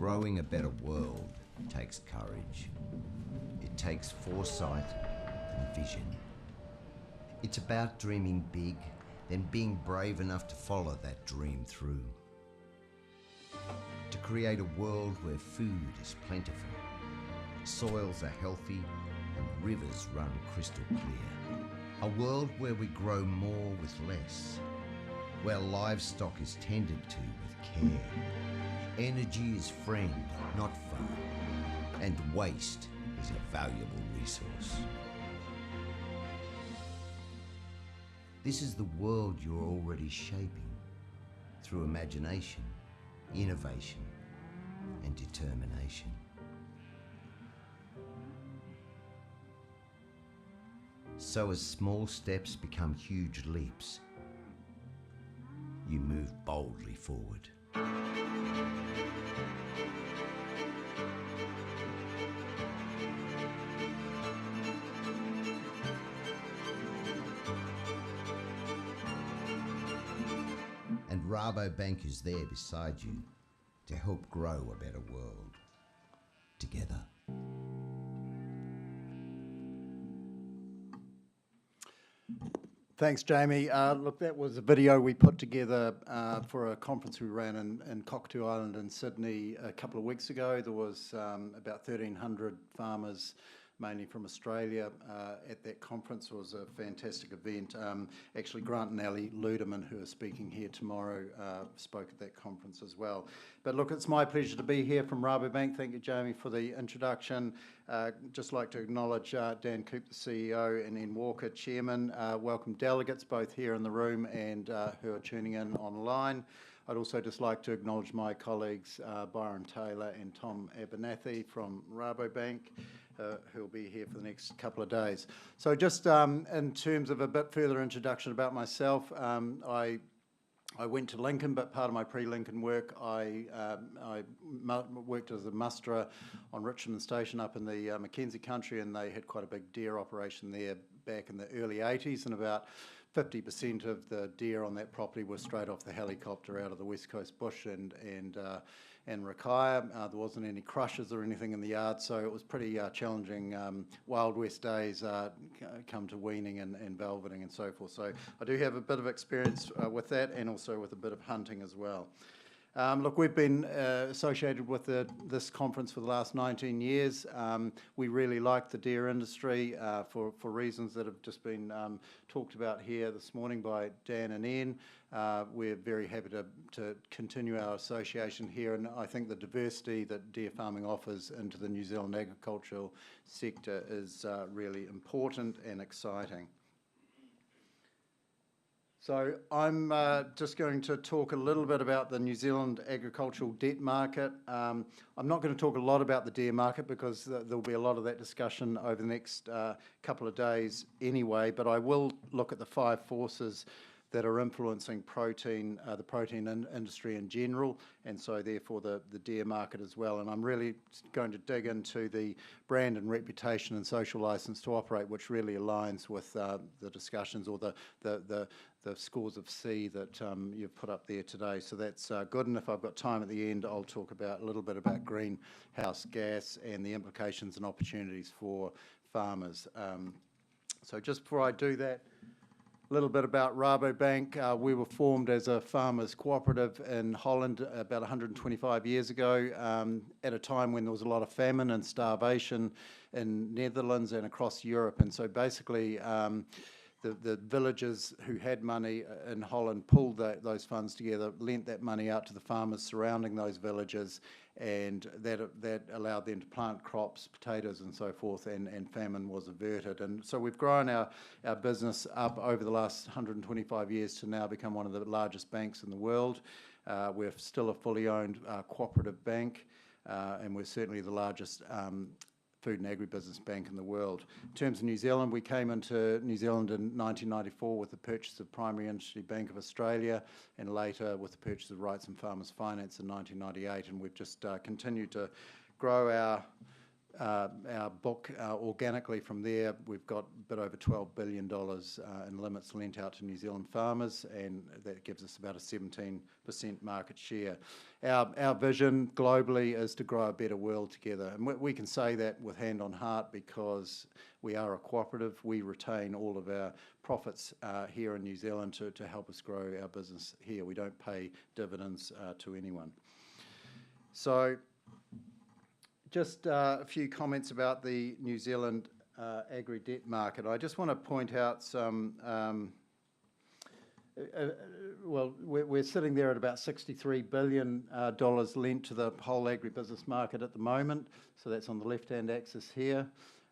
Growing a better world takes courage. It takes foresight and vision. It's about dreaming big, then being brave enough to follow that dream through. To create a world where food is plentiful, soils are healthy, and rivers run crystal clear. A world where we grow more with less, where livestock is tended to with care. Energy is friend, not foe, and waste is a valuable resource. This is the world you're already shaping through imagination, innovation, and determination. So as small steps become huge leaps, you move boldly forward. And Rabobank is there beside you to help grow a better world together. Thanks, Jamie. Look, that was a video we put together for a conference we ran in Cockatoo Island in Sydney a couple of weeks ago. There was about 1,300 farmers, mainly from Australia, at that conference. It was a fantastic event. Actually, Grant and Ali Luderman, who are speaking here tomorrow, spoke at that conference as well. But look, it's my pleasure to be here from Rabobank. Thank you, Jamie, for the introduction. Just like to acknowledge Dan Coop, the CEO, and Ian Walker, Chairman. Welcome delegates, both here in the room and who are tuning in online. I'd also just like to acknowledge my colleagues, Byron Taylor and Tom Abernathy from Rabobank, who'll be here for the next couple of days. So just in terms of a bit further introduction about myself, I went to Lincoln, but part of my pre-Lincoln work, I worked as a musterer on Richmond Station up in the Mackenzie country, and they had quite a big deer operation there back in the early 80s, and about 50% of the deer on that property were straight off the helicopter out of the West Coast bush and Rakaya. There wasn't any crushes or anything in the yard, so it was pretty challenging Wild West days come to weaning and velveting and so forth. So I do have a bit of experience with that, and also with a bit of hunting as well. Look, we've been associated with this conference for the last 19 years. We really like the deer industry for reasons that have just been talked about here this morning by Dan and Ian. We're very happy to continue our association here, and I think the diversity that deer farming offers into the New Zealand agricultural sector is really important and exciting. So I'm just going to talk a little bit about the New Zealand agricultural debt market. I'm not going to talk a lot about the deer market because there'll be a lot of that discussion over the next couple of days anyway, but I will look at the 5 forces that are influencing the protein industry in general, and so therefore the deer market as well. And I'm really going to dig into the brand and reputation and social license to operate, which really aligns with the discussions or the scores of C that you've put up there today. So that's good, and if I've got time at the end, I'll talk about a little bit about greenhouse gas and the implications and opportunities for farmers. So just before I do that, a little bit about Rabobank. We were formed as a farmers cooperative in Holland about 125 years ago, at a time when there was a lot of famine and starvation in Netherlands and across Europe. And so basically the villagers who had money in Holland pulled those funds together, lent that money out to the farmers surrounding those villages, and that allowed them to plant crops, potatoes and so forth, and famine was averted. And so we've grown our business up over the last 125 years to now become one of the largest banks in the world. We're still a fully owned cooperative bank, and we're certainly the largest food and agribusiness bank in the world. In terms of New Zealand, we came into New Zealand in 1994 with the purchase of Primary Industry Bank of Australia, and later with the purchase of Rights and Farmers Finance in 1998, and we've just continued to grow our our book organically from there. We've got a bit over $12 billion in limits lent out to New Zealand farmers, and that gives us about a 17% market share. Our vision globally is to grow a better world together, and we can say that with hand on heart because we are a cooperative. We retain all of our profits here in New Zealand to help us grow our business here. We don't pay dividends to anyone. So just a few comments about the New Zealand agri-debt market. I just want to point out some, we're sitting there at about $63 billion lent to the whole agribusiness market at the moment. So that's on the left-hand axis here.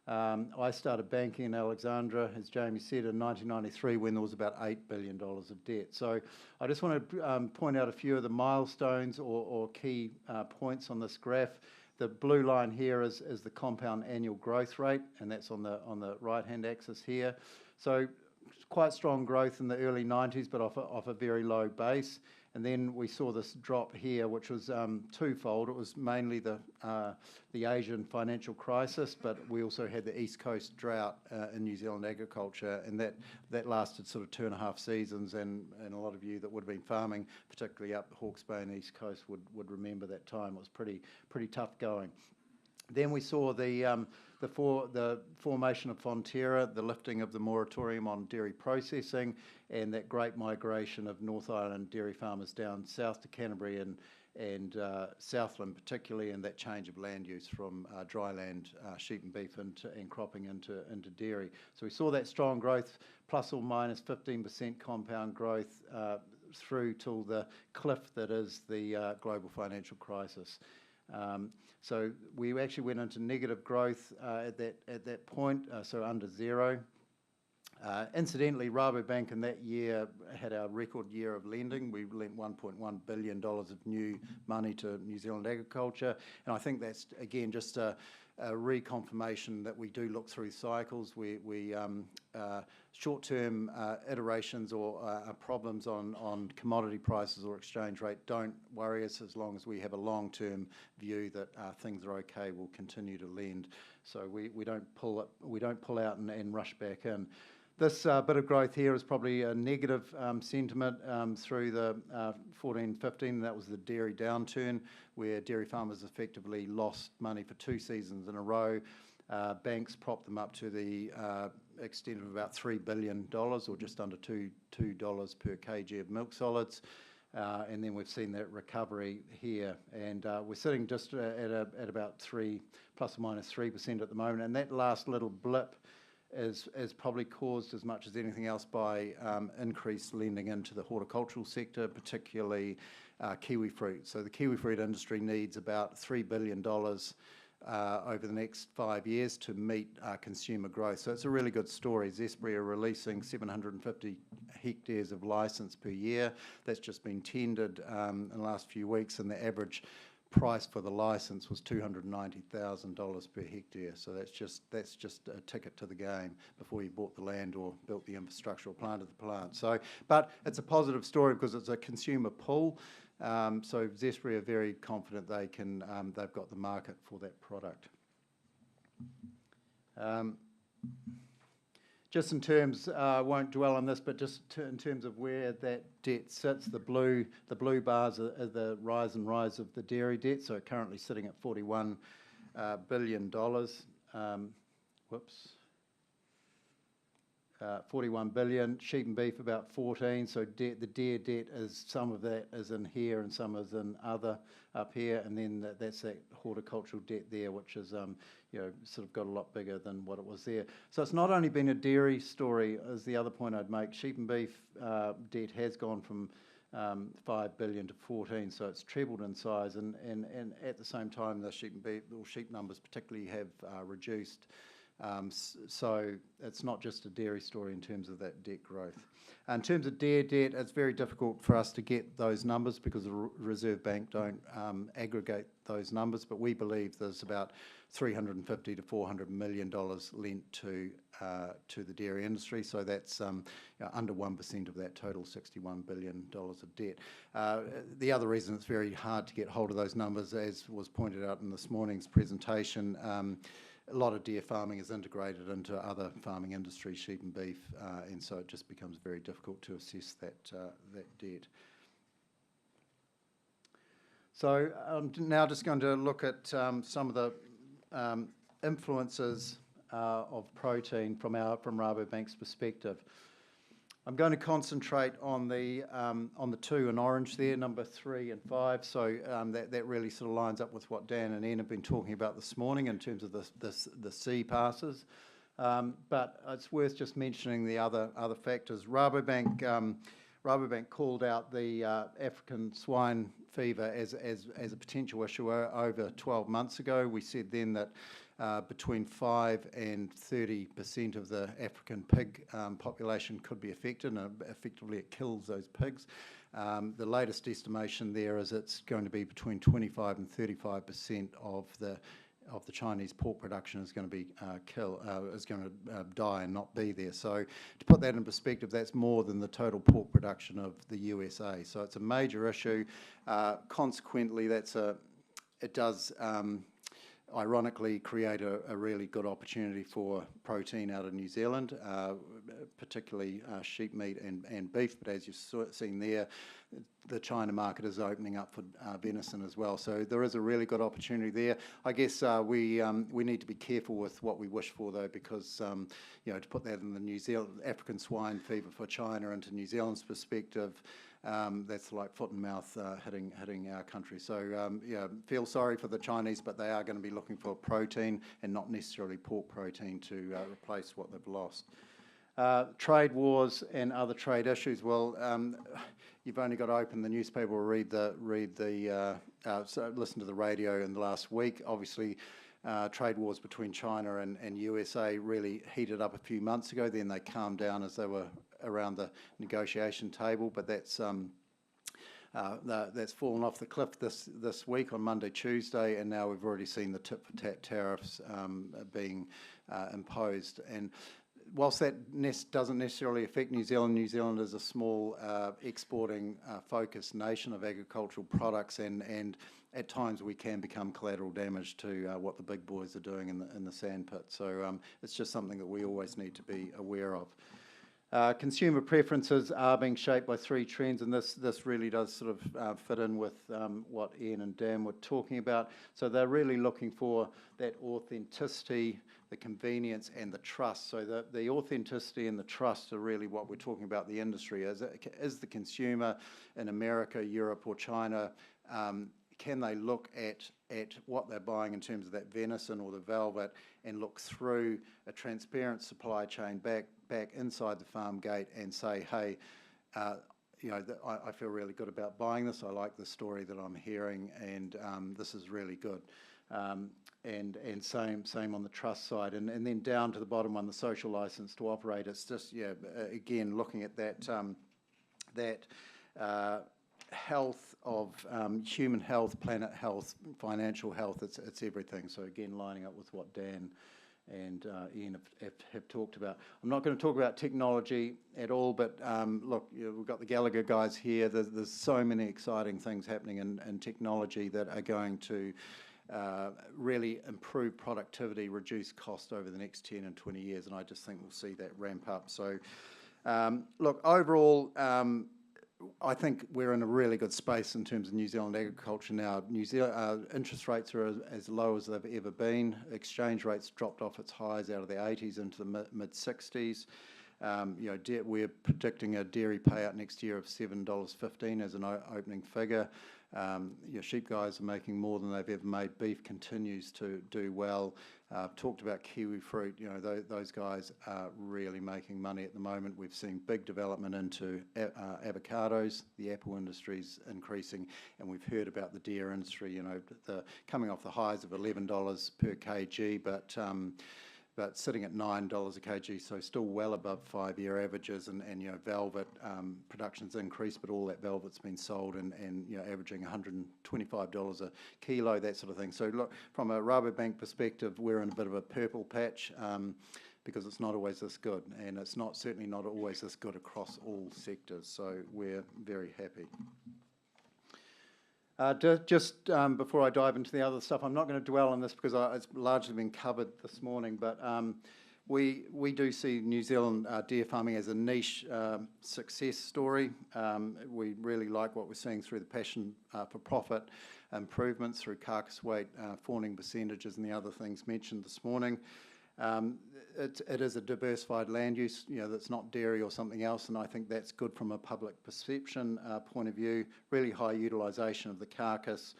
I started banking in Alexandra, as Jamie said, in 1993 when there was about $8 billion of debt. So I just want to point out a few of the milestones or key points on this graph. The blue line here is the compound annual growth rate, and that's on the right-hand axis here. So quite strong growth in the early 90s, but off a very low base. And then we saw this drop here, which was twofold. It was mainly the Asian financial crisis, but we also had the East Coast drought in New Zealand agriculture, and that lasted sort of 2.5 seasons. And a lot of you that would have been farming, particularly up Hawke's Bay and East Coast, would remember that time. It was pretty tough going. Then we saw the formation of Fonterra, the lifting of the moratorium on dairy processing, and that great migration of North Island dairy farmers down south to Canterbury and Southland particularly, and that change of land use from dry land, sheep and beef, and cropping into dairy. So we saw that strong growth, plus or minus 15% compound growth through till the cliff that is the global financial crisis. So we actually went into negative growth at that point, so under zero. Incidentally, Rabobank in that year had our record year of lending. We lent $1.1 billion of new money to New Zealand agriculture, and I think that's again just a reconfirmation that we do look through cycles. We short-term iterations or problems on commodity prices or exchange rate don't worry us as long as we have a long-term view that things are okay. We'll continue to lend, so we don't pull out and rush back in. This bit of growth here is probably a negative sentiment through the 14-15. That was the dairy downturn, where dairy farmers effectively lost money for 2 seasons in a row. Banks propped them up to the extent of about $3 billion, or just under $2 per kg of milk solids. And then we've seen that recovery here, and we're sitting just at about 3 plus or minus 3% at the moment. And that last little blip is probably caused as much as anything else by increased lending into the horticultural sector, particularly kiwi fruit. So the kiwi fruit industry needs about $3 billion over the next 5 years to meet consumer growth. So it's a really good story. Zespri are releasing 750 hectares of licence per year. That's just been tendered in the last few weeks, and the average price for the licence was $290,000 per hectare. So that's just a ticket to the game before you bought the land or built the infrastructure or planted the plant. So, but it's a positive story because it's a consumer pull. So Zespri are very confident they've got the market for that product. Just in terms, I won't dwell on this, but just in terms of where that debt sits, the blue bars are the rise of the dairy debt. So currently sitting at $41 billion. 41 billion, sheep and beef about 14. So the dairy debt is, some of that is in here and some is in other up here, and then that's that horticultural debt there, which is sort of got a lot bigger than what it was there. So it's not only been a dairy story, is the other point I'd make. Sheep and beef debt has gone from 5 billion to 14, so it's trebled in size, and at the same time the sheep and beef, or sheep numbers particularly, have reduced So it's not just a dairy story in terms of that debt growth. In terms of dairy debt, it's very difficult for us to get those numbers because the Reserve Bank don't aggregate those numbers, but we believe there's about $350 to $400 million lent to the dairy industry, so that's under 1% of that total $61 billion of debt. The other reason it's very hard to get hold of those numbers, as was pointed out in this morning's presentation, a lot of dairy farming is integrated into other farming industries, sheep and beef, and so it just becomes very difficult to assess that debt. So I'm now just going to look at some of the influences of protein from Rabobank's perspective. I'm going to concentrate on the 2 in orange there, number 3 and 5. So that really sort of lines up with what Dan and Ian have been talking about this morning in terms of the C passes. But it's worth just mentioning the other factors. Rabobank called out the African swine fever as a potential issue over 12 months ago. We said then that between 5 and 30% of the African pig population could be affected, and effectively it kills those pigs. The latest estimation there is it's going to be between 25 and 35% of the Chinese pork production is going to be die and not be there. So to put that in perspective, that's more than the total pork production of the USA. So it's a major issue. Consequently, it does ironically create a really good opportunity for protein out of New Zealand, particularly sheep meat and beef. But as you've seen there, the China market is opening up for venison as well. So there is a really good opportunity there. I guess we need to be careful with what we wish for, though, because to put that in the New Zealand African swine fever for China into New Zealand's perspective, that's like foot and mouth hitting our country. So feel sorry for the Chinese, but they are going to be looking for protein and not necessarily pork protein to replace what they've lost. Trade wars and other trade issues. Well, you've only got to open the newspaper or listen to the radio in the last week. Obviously, trade wars between China and USA really heated up a few months ago. Then they calmed down as they were around the negotiation table, but that's fallen off the cliff this week on Monday, Tuesday, and now we've already seen the tit-for-tat tariffs being imposed. And whilst that doesn't necessarily affect New Zealand is a small exporting focused nation of agricultural products, and at times we can become collateral damage to what the big boys are doing in the sandpit. So it's just something that we always need to be aware of. Consumer preferences are being shaped by 3 trends, and this really does sort of fit in with what Ian and Dan were talking about. So they're really looking for that authenticity, the convenience, and the trust. So the authenticity and the trust are really what we're talking about the industry. Is the consumer in America, Europe, or China, can they look at what they're buying in terms of that venison or the velvet and look through a transparent supply chain back inside the farm gate and say, hey, I feel really good about buying this. I like the story that I'm hearing, and this is really good. And same on the trust side, and then down to the bottom one, the social license to operate. It's just again looking at that health of human health, planet health, financial health. It's everything. So again, lining up with what Dan and Ian have talked about. I'm not going to talk about technology at all, but look, we've got the Gallagher guys here. There's so many exciting things happening in technology that are going to really improve productivity, reduce cost over the next 10 and 20 years, and I just think we'll see that ramp up. So look, overall, I think we're in a really good space in terms of New Zealand agriculture now. New Zealand interest rates are as low as they've ever been. Exchange rates dropped off its highs out of the 80s into the mid-60s. We're predicting a dairy payout next year of $7.15 as an opening figure. Sheep guys are making more than they've ever made. Beef continues to do well. Talked about kiwi fruit. Those guys are really making money at the moment. We've seen big development into avocados. The apple industry's increasing, and we've heard about the dairy industry. Coming off the highs of $11 per kg, but but sitting at $9 a kg, so still well above 5-year averages, and velvet production's increased, but all that velvet's been sold and averaging $125 a kilo, that sort of thing. So look, from a Rabobank perspective, we're in a bit of a purple patch, because it's not always this good, and it's certainly not always this good across all sectors, so we're very happy. Just before I dive into the other stuff, I'm not going to dwell on this because it's largely been covered this morning, but we do see New Zealand deer farming as a niche success story. We really like what we're seeing through the passion for profit improvements through carcass weight, fawning percentages, and the other things mentioned this morning. It is a diversified land use, that's not dairy or something else, and I think that's good from a public perception point of view. Really high utilisation of the carcass,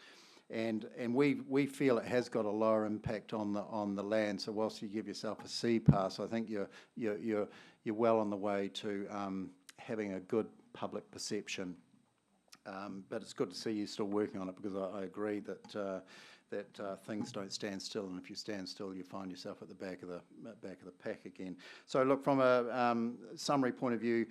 and we feel it has got a lower impact on the land. So whilst you give yourself a C pass, I think you're well on the way to having a good public perception. But it's good to see you still working on it, because I agree that things don't stand still, and if you stand still, you find yourself at the back of the pack again. So look, from a summary point of view,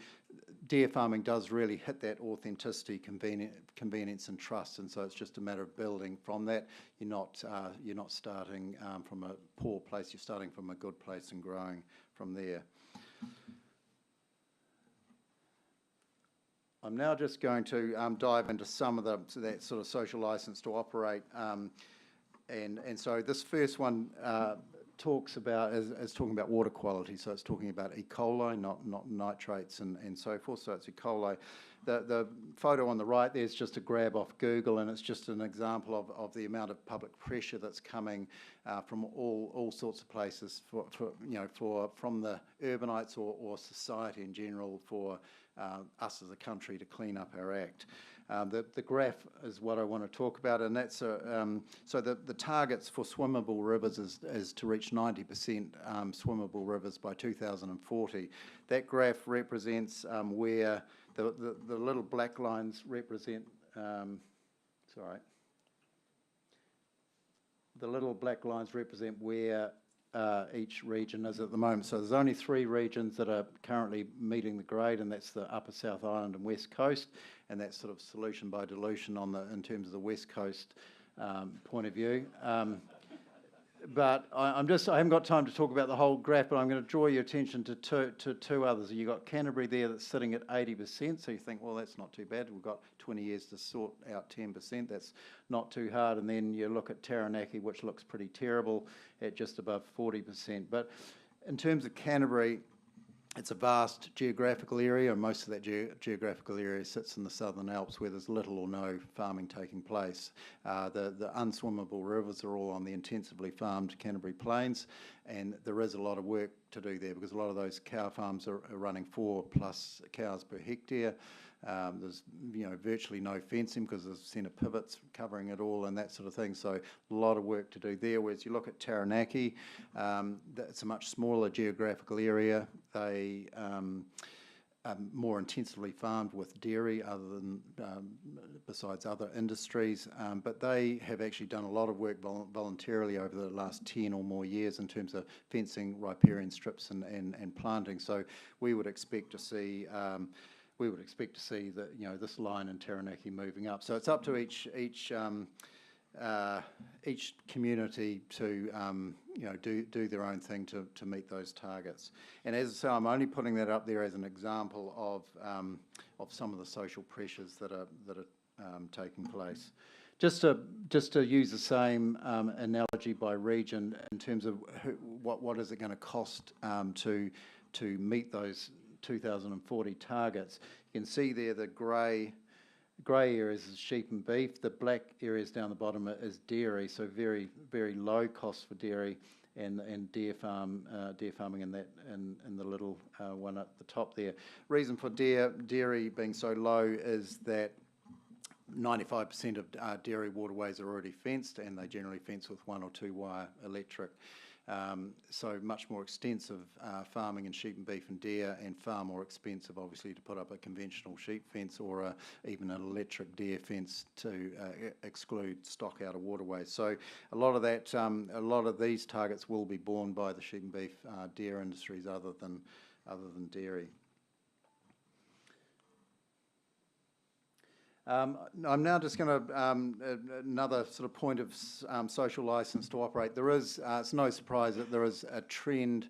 deer farming does really hit that authenticity, convenience, and trust, and so it's just a matter of building from that. You're not starting from a poor place. You're starting from a good place and growing from there. I'm now just going to dive into some of that sort of social license to operate. And so this first one talks about is talking about water quality. So it's talking about E. coli, not nitrates and so forth. So it's E. coli. The photo on the right there is just a grab off Google, and it's just an example of the amount of public pressure that's coming from all sorts of places from the urbanites or society in general for us as a country to clean up our act. The graph is what I want to talk about, and that's so the targets for swimmable rivers is to reach 90% swimmable rivers by 2040. That graph represents where the little black lines represent. The little black lines represent where each region is at the moment. So there's only 3 regions that are currently meeting the grade, and that's the Upper South Island and West Coast, and that's sort of solution by dilution in terms of the West Coast point of view. But I haven't got time to talk about the whole graph, but I'm going to draw your attention to two others. You've got Canterbury there that's sitting at 80%, so you think, well, that's not too bad. We've got 20 years to sort out 10%. That's not too hard. And then you look at Taranaki, which looks pretty terrible, at just above 40%. But in terms of Canterbury, it's a vast geographical area, and most of that geographical area sits in the Southern Alps, where there's little or no farming taking place. The unswimmable rivers are all on the intensively farmed Canterbury Plains, and there is a lot of work to do there, because a lot of those cow farms are running 4+ cows per hectare. There's virtually no fencing because there's centre pivots covering it all and that sort of thing. So a lot of work to do there. Whereas you look at Taranaki, it's a much smaller geographical area. They are more intensively farmed with dairy, other than besides other industries. But they have actually done a lot of work voluntarily over the last 10 or more years in terms of fencing, riparian strips, and planting. So we would expect to see. That this line in Taranaki moving up. So it's up to each community to do their own thing to meet those targets. And as I say, I'm only putting that up there as an example of some of the social pressures that are taking place. Just to use the same analogy by region in terms of what is it going to cost to meet those 2040 targets. You can see there the grey areas is sheep and beef. The black areas down the bottom is dairy, so very, very low cost for dairy, and deer farming in the little one at the top there. Reason for dairy being so low is that 95% of dairy waterways are already fenced, and they generally fence with 1 or 2 wire electric. So much more extensive farming in sheep and beef and deer, and far more expensive, obviously, to put up a conventional sheep fence or even an electric deer fence to exclude stock out of waterways. So a lot of these targets will be borne by the sheep and beef deer industries, other than dairy. I'm now just going to, another sort of point of social licence to operate. There is, it's no surprise that there is a trend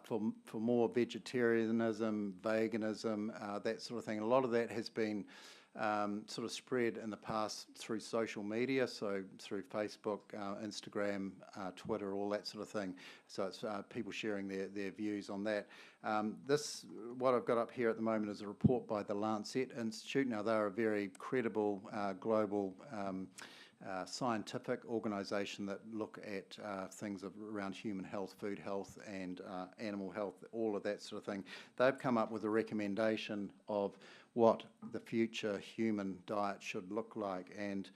for more vegetarianism, veganism, that sort of thing. A lot of that has been sort of spread in the past through social media, so through Facebook, Instagram, Twitter, all that sort of thing. So it's people sharing their views on that. What I've got up here at the moment is a report by the Lancet Institute. Now, they're a very credible global scientific organisation that look at things around human health, food health and animal health, all of that sort of thing. They've come up with a recommendation of what the future human diet should look like, and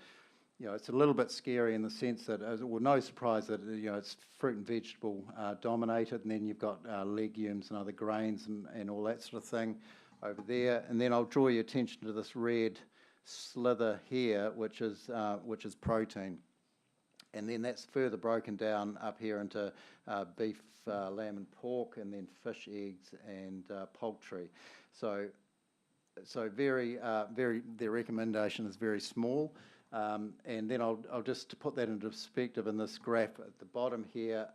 it's a little bit scary in the sense that, well, no surprise that it's fruit and vegetable dominated, and then you've got legumes and other grains and all that sort of thing over there. And then I'll draw your attention to this red slither here, which is protein, and then that's further broken down up here into beef, lamb and pork, and then fish, eggs and poultry. So very their recommendation is very small, and then I'll just to put that into perspective in this graph at the bottom here,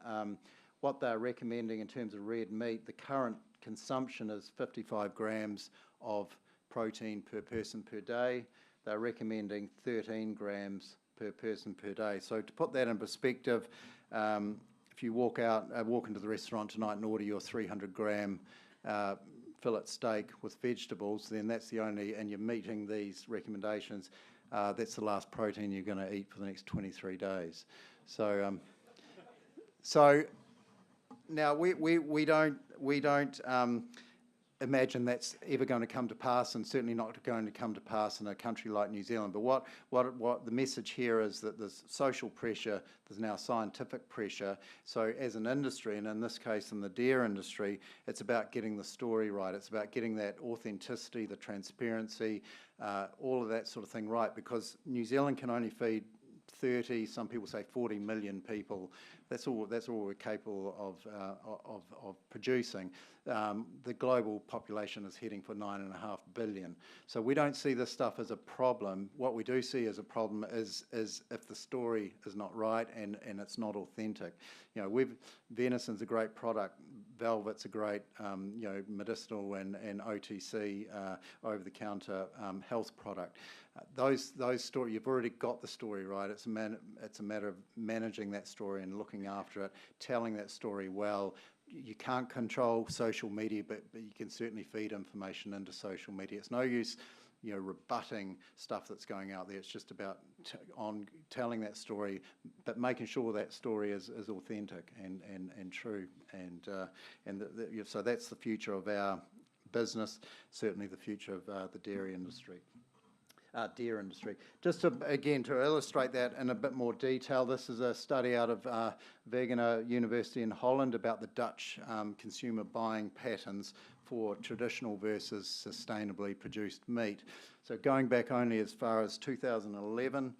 what they're recommending in terms of red meat. The current consumption is 55 grams of protein per person per day. They're recommending 13 grams per person per day. So to put that in perspective, if you walk into the restaurant tonight and order your 300 gram fillet steak with vegetables, then that's the only, and you're meeting these recommendations, that's the last protein you're going to eat for the next 23 days. So now we don't imagine that's ever going to come to pass, and certainly not going to come to pass in a country like New Zealand. But what the message here is that there's social pressure, there's now scientific pressure. So as an industry, and in this case in the deer industry, it's about getting the story right. It's about getting that authenticity, the transparency, all of that sort of thing right, because New Zealand can only feed 30, some people say 40 million people. That's all we're capable of producing. The global population is heading for 9.5 billion. So we don't see this stuff as a problem. What we do see as a problem is if the story is not right and it's not authentic. Venison's a great product. Velvet's a great, medicinal and OTC over-the-counter health product. Those stories, you've already got the story right. It's a matter of managing that story and looking after it, telling that story well. You can't control social media, but you can certainly feed information into social media. It's no use, rebutting stuff that's going out there. It's just about telling that story, but making sure that story is authentic and true. So that's the future of our business, certainly the future of the dairy industry. Deer industry. Just to illustrate that in a bit more detail, this is a study out of Wageningen University in Holland about the Dutch consumer buying patterns for traditional versus sustainably produced meat. So going back only as far as 2011,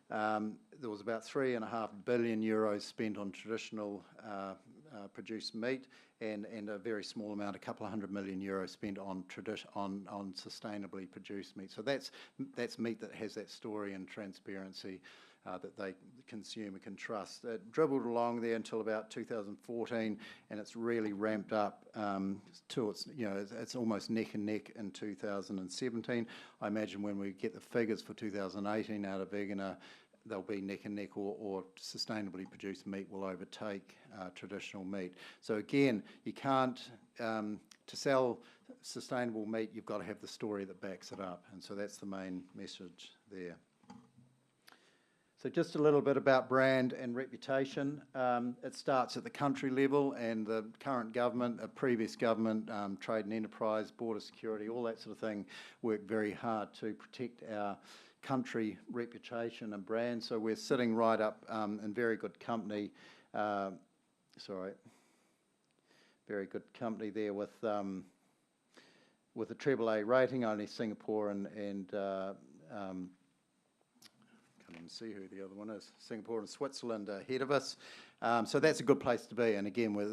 there was about €3.5 billion spent on traditional produced meat, and a very small amount, a couple of €100 million spent on sustainably produced meat. So that's meat that has that story and transparency that the consumer can trust. It dribbled along there until about 2014, and it's really ramped up to it's almost neck and neck in 2017. I imagine when we get the figures for 2018 out of Wageningen, they'll be neck and neck, or sustainably produced meat will overtake traditional meat. So again, you can't, to sell sustainable meat, you've got to have the story that backs it up, and so that's the main message there. So just a little bit about brand and reputation. It starts at the country level, and the current government, a previous government, Trade and Enterprise, Border Security, all that sort of thing, work very hard to protect our country reputation and brand. So we're sitting right up in very good company, sorry, very good company there with a AAA rating. Only Singapore and can't even see who the other one is. Singapore and Switzerland are ahead of us. So that's a good place to be. And again, we're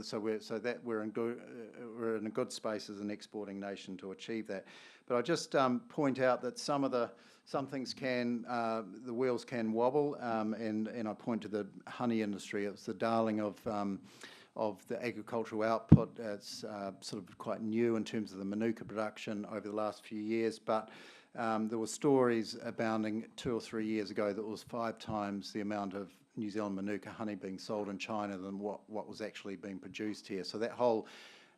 in a good space as an exporting nation to achieve that. But I just point out that some things the wheels can wobble, and I point to the honey industry. It's the darling of the agricultural output. It's sort of quite new in terms of the manuka production over the last few years, but there were stories abounding 2 or 3 years ago that was 5 times the amount of New Zealand manuka honey being sold in China than what was actually being produced here. So that whole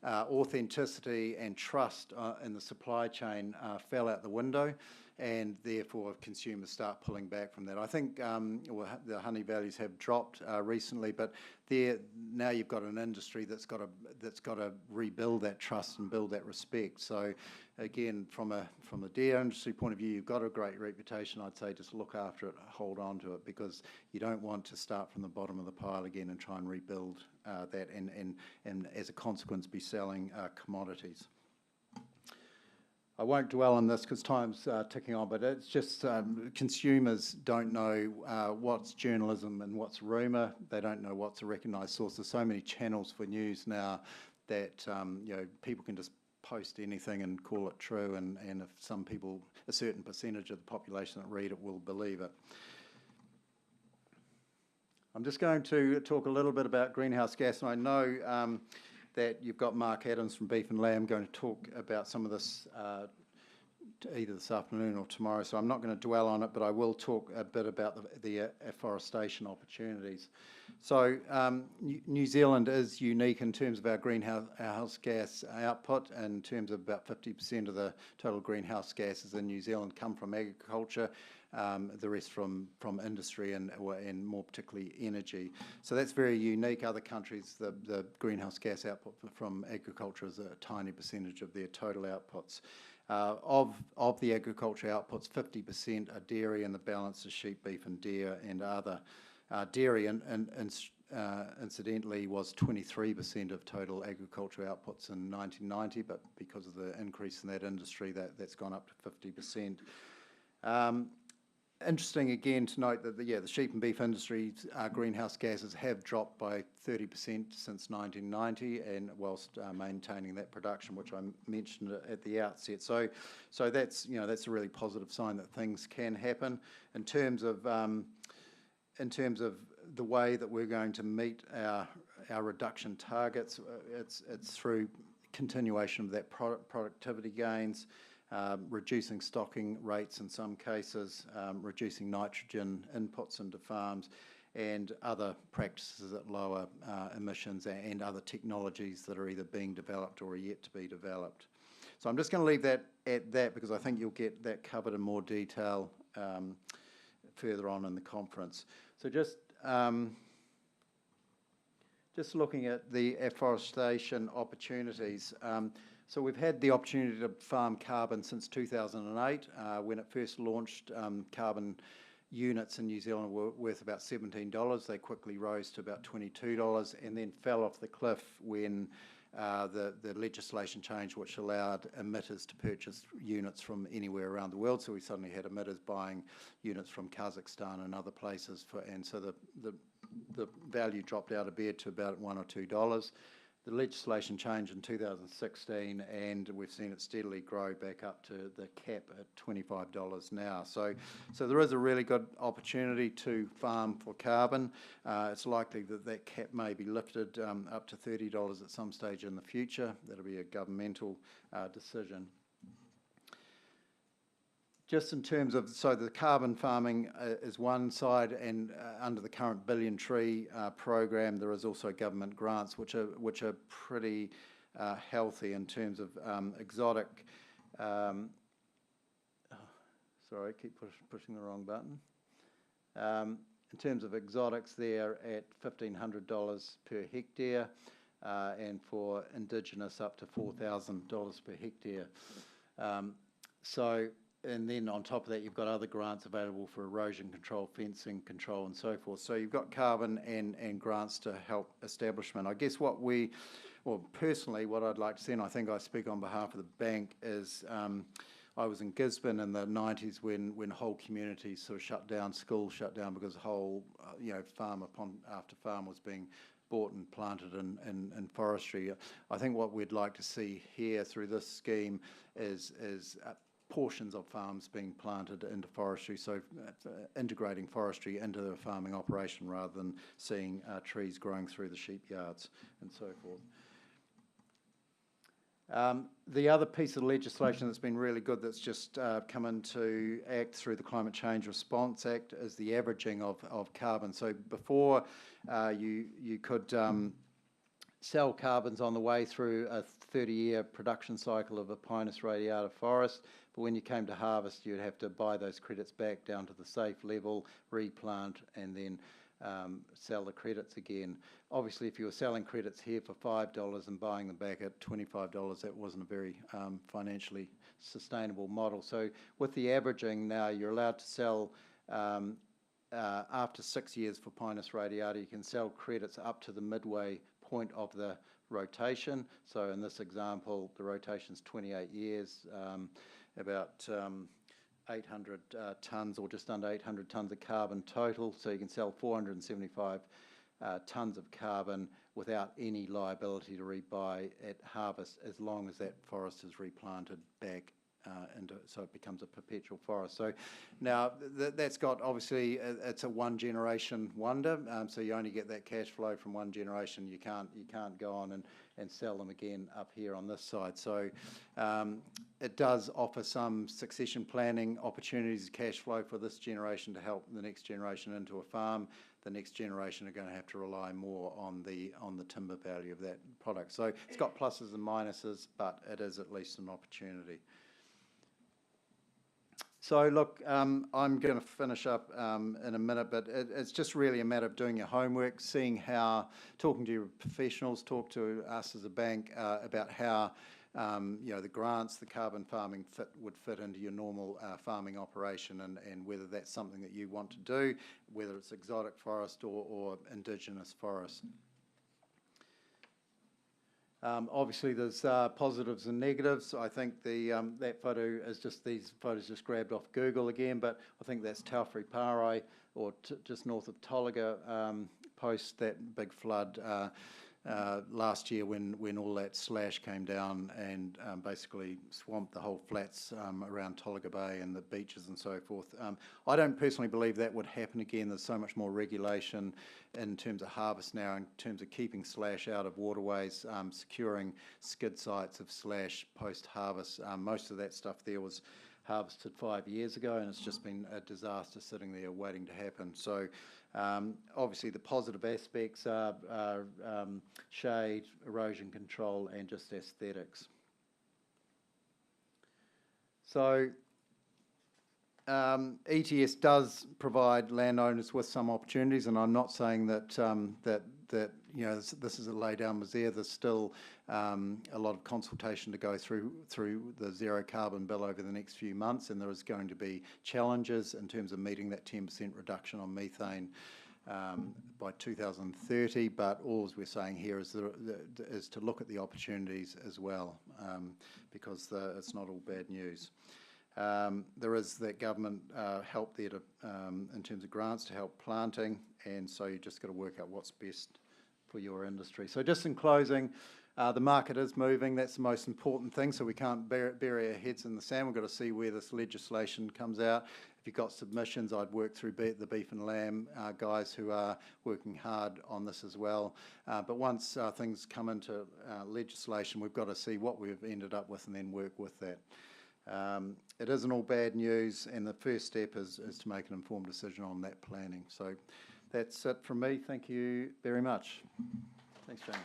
authenticity and trust in the supply chain fell out the window, and therefore consumers start pulling back from that. I think the honey values have dropped recently, but now you've got an industry that's got to rebuild that trust and build that respect. So again, from the dairy industry point of view, you've got a great reputation. I'd say just look after it, hold on to it, because you don't want to start from the bottom of the pile again and try and rebuild that, and as a consequence be selling commodities. I won't dwell on this because time's ticking on, but it's just consumers don't know what's journalism and what's rumour. They don't know what's a recognised source. There's so many channels for news now that people can just post anything and call it true, and if some people, a certain percentage of the population that read it, will believe it. I'm just going to talk a little bit about greenhouse gas, and I know that you've got Mark Adams from Beef and Lamb going to talk about some of this either this afternoon or tomorrow, so I'm not going to dwell on it, but I will talk a bit about the afforestation opportunities. So New Zealand is unique in terms of our greenhouse gas output. In terms of about 50% of the total greenhouse gases in New Zealand come from agriculture, the rest from industry and more particularly energy. So that's very unique. Other countries, the greenhouse gas output from agriculture is a tiny percentage of their total outputs. Of the agriculture outputs, 50% are dairy, and the balance is sheep, beef and deer and other. Dairy, incidentally, was 23% of total agriculture outputs in 1990, but because of the increase in that industry, that's gone up to 50%. Interesting again to note that the sheep and beef industry's greenhouse gases have dropped by 30% since 1990, and whilst maintaining that production, which I mentioned at the outset. So that's a really positive sign that things can happen. In terms of the way that we're going to meet our reduction targets, it's through continuation of that productivity gains. Reducing stocking rates in some cases, reducing nitrogen inputs into farms, and other practices that lower emissions, and other technologies that are either being developed or are yet to be developed. So I'm just going to leave that at that, because I think you'll get that covered in more detail further on in the conference. So just looking at the afforestation opportunities. So we've had the opportunity to farm carbon since 2008. When it first launched, carbon units in New Zealand were worth about $17. They quickly rose to about $22 and then fell off the cliff when the legislation changed, which allowed emitters to purchase units from anywhere around the world. So we suddenly had emitters buying units from Kazakhstan and other places, and so the value dropped out a bit to about $1 or $2. The legislation changed in 2016, and we've seen it steadily grow back up to the cap at $25 now. So there is a really good opportunity to farm for carbon. It's likely that cap may be lifted up to $30 at some stage in the future. That'll be a governmental decision. Just in terms of, so the carbon farming is one side, and under the current Billion Tree program, there is also government grants, which are pretty healthy in terms of exotic. Sorry, I keep pushing the wrong button. In terms of exotics, they're at $1,500 per hectare, and for indigenous up to $4,000 per hectare. So and then on top of that, you've got other grants available for erosion control, fencing control, and so forth. So you've got carbon and grants to help establishment. I guess personally, what I'd like to see, and I think I speak on behalf of the bank, is I was in Gisborne in the 90s when whole communities sort of shut down, schools shut down because whole farm after farm was being bought and planted in forestry. I think what we'd like to see here through this scheme is portions of farms being planted into forestry, so integrating forestry into the farming operation rather than seeing trees growing through the sheep yards and so forth. The other piece of legislation that's been really good that's just come into act through the Climate Change Response Act is the averaging of carbon. So before you could sell carbons on the way through a 30-year production cycle of a Pinus radiata forest, but when you came to harvest you'd have to buy those credits back down to the safe level, replant, and then sell the credits again. Obviously, if you were selling credits here for $5 and buying them back at $25, that wasn't a very financially sustainable model. So with the averaging now, you're allowed to sell after 6 years for Pinus radiata, you can sell credits up to the midway point of the rotation. So in this example, the rotation's 28 years, about 800 tonnes or just under 800 tonnes of carbon total. So you can sell 475 tonnes of carbon without any liability to rebuy at harvest, as long as that forest is replanted back so it becomes a perpetual forest. So now that's got, obviously, it's a one generation wonder. So you only get that cash flow from one generation. You can't go on and sell them again up here on this side. So it does offer some succession planning opportunities, cash flow for this generation to help the next generation into a farm. The next generation are going to have to rely more on the timber value of that product. So it's got pluses and minuses, but it is at least an opportunity. So look, I'm going to finish up in a minute, but it's just really a matter of doing your homework, seeing talking to your professionals, talk to us as a bank about how the grants, the carbon farming would fit into your normal farming operation, and whether that's something that you want to do, whether it's exotic forest or indigenous forest. Obviously, there's positives and negatives. I think that photo is these photos just grabbed off Google again, but I think that's Taufri Parai, or just north of Tolaga, post that big flood last year when all that slash came down and basically swamped the whole flats around Tolaga Bay and the beaches and so forth. I don't personally believe that would happen again. There's so much more regulation in terms of harvest now, in terms of keeping slash out of waterways, securing skid sites of slash post-harvest. Most of that stuff there was harvested 5 years ago, and it's just been a disaster sitting there waiting to happen. So obviously the positive aspects are shade, erosion control, and just aesthetics. So ETS does provide landowners with some opportunities, and I'm not saying that this is a lay down misere. There's still a lot of consultation to go through the zero carbon bill over the next few months, and there is going to be challenges in terms of meeting that 10% reduction on methane by 2030. But all we're saying here is to look at the opportunities as well, because it's not all bad news. There is that government help there in terms of grants to help planting, and so you just got to work out what's best for your industry. So just in closing, the market is moving. That's the most important thing, so we can't bury our heads in the sand. We've got to see where this legislation comes out. If you've got submissions, I'd work through the beef and lamb guys who are working hard on this as well. But once things come into legislation, we've got to see what we've ended up with and then work with that. It isn't all bad news, and the first step is to make an informed decision on that planning. So that's it from me. Thank you very much. Thanks, James.